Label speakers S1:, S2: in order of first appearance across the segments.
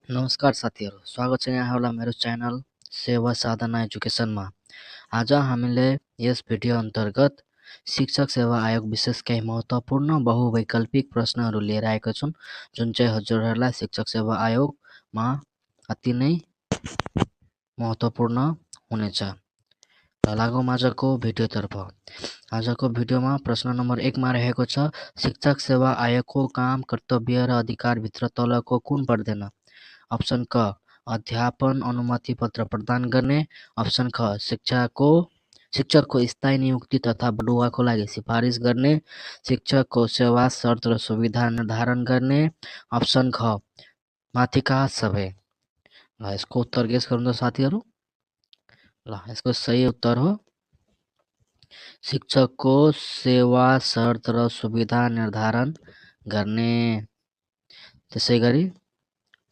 S1: नमस्कार साथीहरू, स्वागत छ यहाँहरूलाई मेरो च्यानल सेवा साधना एजुकेसनमा। आज हामीले यस भिडियो अन्तर्गत शिक्षक सेवा आयोग विशेष केही महत्त्वपूर्ण बहुवैकल्पिक प्रश्नहरू लिएर आएको छौँ, जुन चाहिँ हजुरहरूलाई शिक्षक सेवा आयोगमा अति नै महत्त्वपूर्ण हुनेछ। र लागौँ आजको भिडियोतर्फ। आजको भिडियोमा प्रश्न नम्बर 1 मा रहेको छ, शिक्षक सेवा आयोगको काम, कर्तव्य र अधिकारभित्र तलको कुन पर्दैन? अप्सन क, अध्यापन अनुमति पत्र प्रदान गर्ने। अप्सन ख, शिक्षकको स्थायी नियुक्ति तथा बढुवाको लागि सिफारिस गर्ने। शिक्षकको सेवा शर्त र सुविधा निर्धारण गर्ने। अप्सन ख, माथिका सबै। ल यसको उत्तर गेस गर्नु साथीहरू। ल यसको सही उत्तर हो शिक्षकको सेवा शर्त र सुविधा निर्धारण गर्ने। त्यसै गरी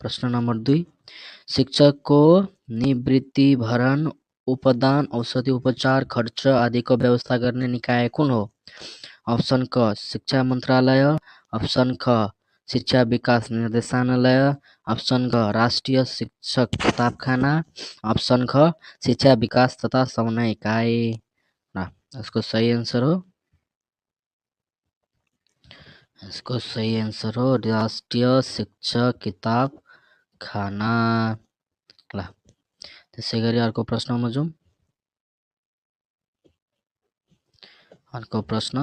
S1: प्रश्न नम्बर 2, शिक्षकको निवृत्ति भरण, उपदान, औषधि उपचार खर्च आदिको व्यवस्था गर्ने निकाय कुन हो? अप्सन क, शिक्षा मन्त्रालय। अप्सन ख, शिक्षा विकास निर्देशनालय। अप्सन ग, राष्ट्रिय शिक्षक किताबखाना। अप्सन ख, शिक्षा विकास तथा समन्वय इकाइ। यसको सही आन्सर हो राष्ट्रिय शिक्षक किताबखाना। ल त्यसै गरी अर्को प्रश्नमा जाउँ। अर्को प्रश्न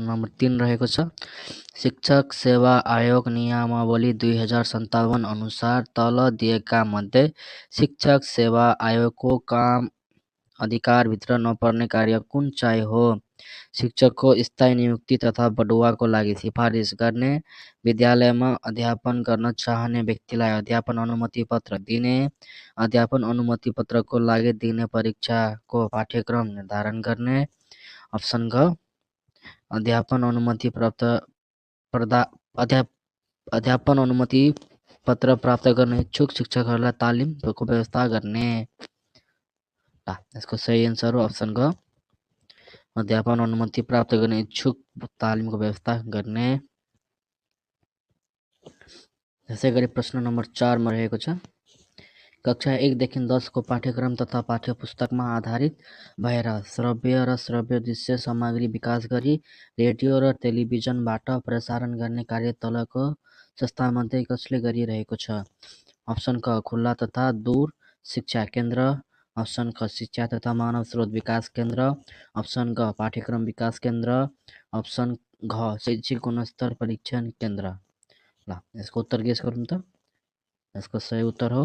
S1: नम्बर 3 रहेको छ, शिक्षक सेवा आयोग नियमावली 2057 अनुसार तल दिएका मध्ये शिक्षक सेवा आयोगको काम अधिकारभित्र नपर्ने कार्य कुन चाहिँ हो? शिक्षकको स्थायी नियुक्ति तथा बढुवाको लागि सिफारिस गर्ने, विद्यालयमा अध्यापन गर्न चाहने व्यक्तिलाई अध्यापन अनुमति पत्र दिने, अध्यापन अनुमति पत्रको लागि दिने परीक्षाको पाठ्यक्रम निर्धारण गर्ने। अप्सन ग, अध्यापन अनुमति पत्र प्राप्त गर्ने इच्छुक शिक्षकहरूलाई तालिमको व्यवस्था गर्ने। यसको सही आन्सर हो अप्सन ग, अध्यापन अनुमति प्राप्त गर्ने इच्छुक तालिमको व्यवस्था गर्ने। त्यसै गरी प्रश्न नम्बर 4 मा रहेको छ, कक्षा 1 देखि 10 को पाठ्यक्रम तथा पाठ्यपुस्तकमा आधारित भएर श्रव्य र श्रव्य दृश्य सामग्री विकास गरी रेडियो र टेलिभिजनबाट प्रसारण गर्ने कार्य तलको संस्थामध्ये कसले गरिरहेको छ? अप्सन क, खुल्ला तथा दूर शिक्षा केन्द्र। अप्सन ख, शिक्षा तथा मानव स्रोत विकास केन्द्र। अप्सन ग, पाठ्यक्रम विकास केन्द्र। अप्सन घ, शैक्षिक गुणस्तर परीक्षण केन्द्र। ल यसको उत्तर गेस गरौँ त। यसको सही उत्तर हो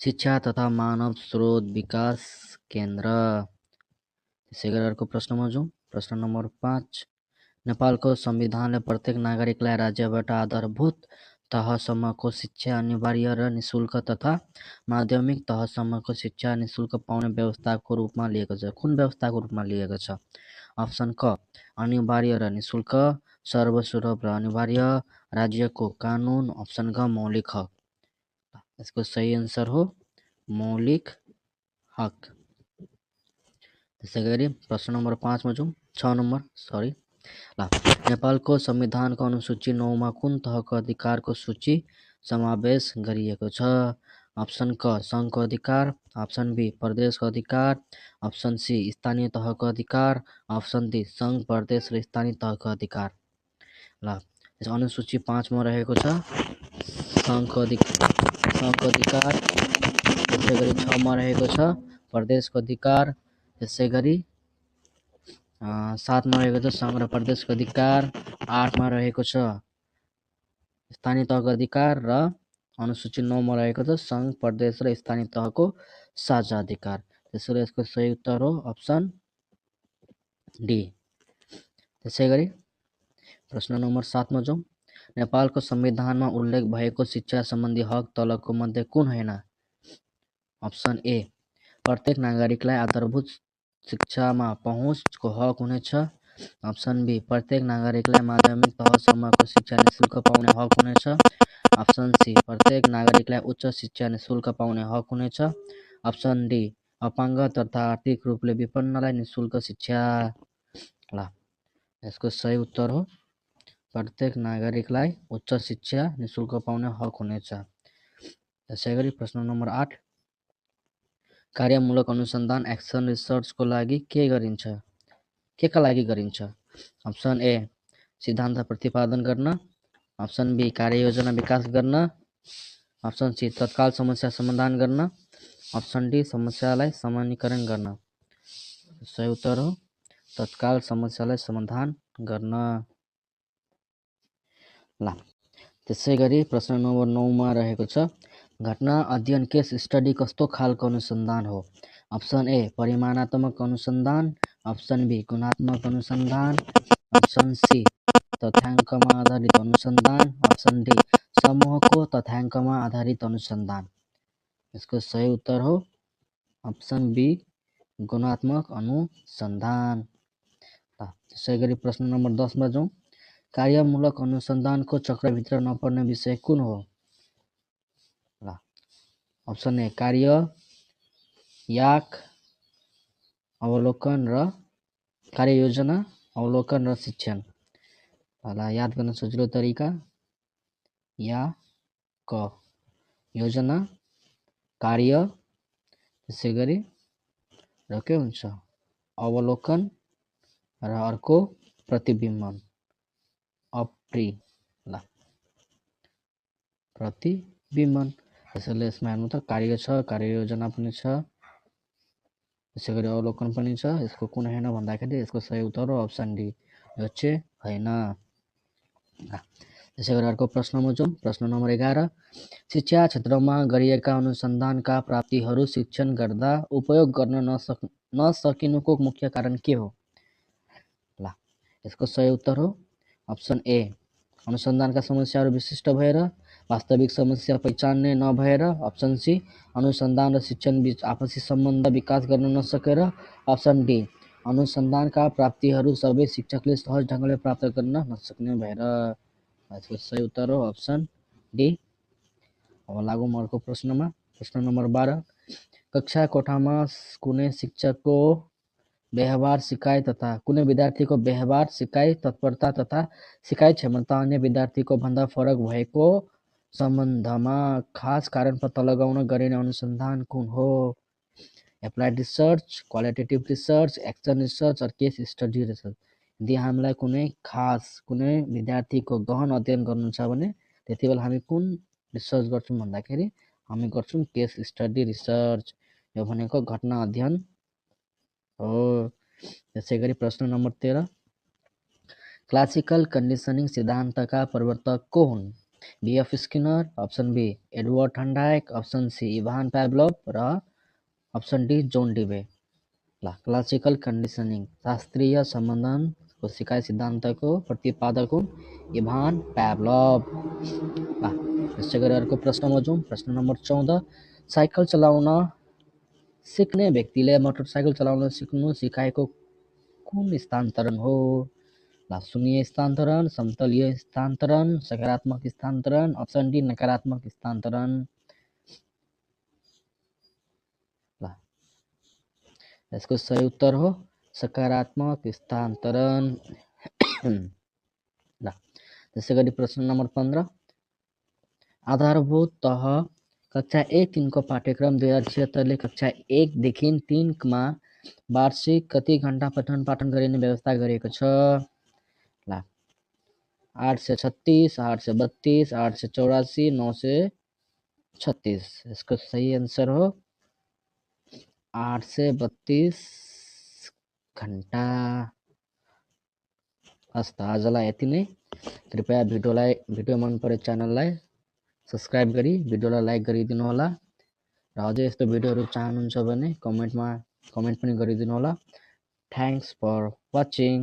S1: शिक्षा तथा मानव स्रोत विकास केन्द्र। त्यसै गरी अर्को प्रश्नमा जाउँ। प्रश्न नम्बर 5, नेपालको संविधानले प्रत्येक नागरिकलाई राज्यबाट आधारभूत तहसम्मको शिक्षा अनिवार्य र निशुल्क तथा माध्यमिक तहसम्मको शिक्षा निशुल्क पाउने व्यवस्थाको रूपमा लिएको छ। कुन व्यवस्थाको रूपमा लिएको छ? अप्सन क, अनिवार्य र निशुल्क, सर्वसुलभ र अनिवार्य, राज्यको कानुन। अप्सन ग, मौलिक हक। यसको सही आन्सर हो मौलिक हक। त्यसै गरी प्रश्न नम्बर 5 मा जाउँ। 6 नम्बर सरी। नेपालको संविधानको अनुसूची 9 मा कुन तहको अधिकारको सूची समावेश गरिएको छ? अप्सन क, सङ्घको अधिकार। अप्सन बी, प्रदेशको अधिकार। अप्सन सी, स्थानीय तहको अधिकार। अप्सन डी, सङ्घ, प्रदेश र स्थानीय तहको अधिकार। ल अनुसूची 5 मा रहेको छ सङ्घको अधिकार। त्यसै गरी 6 मा रहेको छ प्रदेशको अधिकार। त्यसै गरी 7 मा रहेको छ सङ्घ र प्रदेशको अधिकार। 8 मा रहेको छ स्थानीय तहको अधिकार र अनुसूची 9 मा रहेको छ सङ्घ, प्रदेश र स्थानीय तहको साझा अधिकार। त्यसैले यसको सही उत्तर हो अप्सन डी। त्यसै गरी प्रश्न नम्बर 7 मा जाउँ। नेपालको संविधानमा उल्लेख भएको शिक्षा सम्बन्धी हक तलको मध्ये कुन होइन? अप्सन ए, प्रत्येक नागरिकलाई आधारभूत शिक्षामा पहुँचको हक हुनेछ। अप्सन बी, प्रत्येक नागरिकलाई माध्यमिक तहसम्मको शिक्षा निशुल्क पाउने हक हुनेछ। अप्सन सी, प्रत्येक नागरिकलाई उच्च शिक्षा निशुल्क पाउने हक हुनेछ। अप्सन डी, अपाङ्ग तथा आर्थिक रूपले विपन्नलाई निशुल्क शिक्षा। ल यसको सही उत्तर हो प्रत्येक नागरिकलाई उच्च शिक्षा निशुल्क पाउने हक हुनेछ। त्यसै गरी प्रश्न नम्बर 8, कार्यमूलक अनुसन्धान एक्सन रिसर्चको लागि केका लागि गरिन्छ? अप्सन ए सिद्धान्त प्रतिपादन गर्न, अप्सन बी कार्ययोजना विकास गर्न, अप्सन सी तत्काल समस्या समाधान गर्न, अप्सन डी समस्यालाई सामान्यीकरण गर्न। सही उत्तर हो तत्काल समस्यालाई समाधान गर्न। त्यसै गरी प्रश्न नम्बर 9मा रहेको छ, घटना अध्ययन केस स्टडी कस्तो खालको अनुसन्धान हो? अप्सन ए परिमाणात्मक अनुसन्धान, अप्सन बी गुणात्मक अनुसन्धान, अप्सन सी तथ्याङ्कमा आधारित अनुसन्धान, अप्सन डी समूहको तथ्याङ्कमा आधारित अनुसन्धान। यसको सही उत्तर हो अप्सन बी गुणात्मक अनुसन्धान। त्यसै गरी प्रश्न नम्बर 10मा जाउँ, कार्यमूलक अनुसन्धानको चक्रभित्र नपर्ने विषय कुन हो? अप्सन ए कार्य, याक, अवलोकन र कार्ययोजना, अवलोकन र शिक्षण। याद गर्न सजिलो तरिका या क योजना, कार्य, त्यसै गरी र के हुन्छ अवलोकन र अर्को प्रतिबिम्बन प्रतिबिम्बन। त्यसैले यसमा हेर्नु त कार्य छ, कार्ययोजना पनि छ, त्यसै गरी अवलोकन पनि छ। यसको कुन होइन भन्दाखेरि यसको सही उत्तर हो अप्सन डी, यो चाहिँ होइन। त्यसै गरी अर्को प्रश्नमा जाउँ, प्रश्न नम्बर 11, शिक्षा क्षेत्रमा गरिएका अनुसन्धानका प्राप्तिहरू शिक्षण गर्दा उपयोग गर्न नसकिनुको मुख्य कारण के हो? यसको सही उत्तर हो अप्सन ए अनुसन्धानका समस्याहरू विशिष्ट भएर वास्तविक समस्या पहिचान्ने नभएर, अप्सन सी अनुसन्धान र शिक्षण बीच आपसी सम्बन्ध विकास गर्न नसकेर, अप्सन डी अनुसन्धानका प्राप्तिहरू सबै शिक्षकले सहज ढङ्गले प्राप्त गर्न नसक्ने भएर। यसको सही उत्तर हो अप्सन डी। अब लागौँ अर्को प्रश्नमा, प्रश्न नम्बर 12, कक्षा कोठामा कुनै शिक्षकको व्यवहार सिकाइ तथा कुनै विद्यार्थीको व्यवहार सिकाइ तत्परता तथा सिकाइ क्षमता अन्य विद्यार्थीको भन्दा फरक भएको सम्बन्धमा खास कारण पत्ता लगाउन गरिने अनुसन्धान कुन हो? Applied research, qualitative research, action research र केस स्टडी रिसर्च। यदि हामीलाई कुनै विद्यार्थीको गहन अध्ययन गर्नु छ भने त्यति बेला हामी कुन रिसर्च गर्छौँ भन्दाखेरि हामी गर्छौँ केस स्टडी रिसर्च। यो भनेको घटना अध्ययन हो। त्यसै गरी प्रश्न नम्बर 13, क्लासिकल कन्डिसनिङ सिद्धान्तका प्रवर्तक को हुन्? BF Skinner, option B Edward Thorndike, option C Ivan Pavlov र option D John Dewey. Classical conditioning शास्त्रीय सम्बन्धनको सिकाइ सिद्धान्तको प्रतिपादक हुन् इभान पाभलोभ। त्यसै गरी अर्को प्रश्नमा जाउँ, प्रश्न नम्बर 14, साइकल चलाउन सिक्ने व्यक्तिले मोटरसाइकल चलाउन सिकाएको कुन स्थानान्तरण हो? शून्य स्थानान्तरण, समतलीय स्थानान्तरण, सकारात्मक स्थानान्तरण, अप्सन डी नकारात्मक स्थानान्तरण। यसको सही उत्तर हो सकारात्मक स्थानान्तरण। त्यसै गरी प्रश्न नम्बर 15, आधारभूत तह कक्षा 1-3 को पाठ्यक्रम 2076ले कक्षा 1 देखि 3 वार्षिक कति घण्टा पठन पाठन गरिने व्यवस्था गरेको छ? 836, 832, 884, 936। यसको सही आन्सर हो 832 घण्टा। हस् त आजलाई यति नै। कृपया भिडियो मन परे च्यानललाई सब्सक्राइब गरी भिडियोलाई लाइक गरिदिनु होला र अझै यस्तो भिडियोहरू चाहनुहुन्छ भने कमेन्ट पनि गरिदिनु होला। Thanks for watching.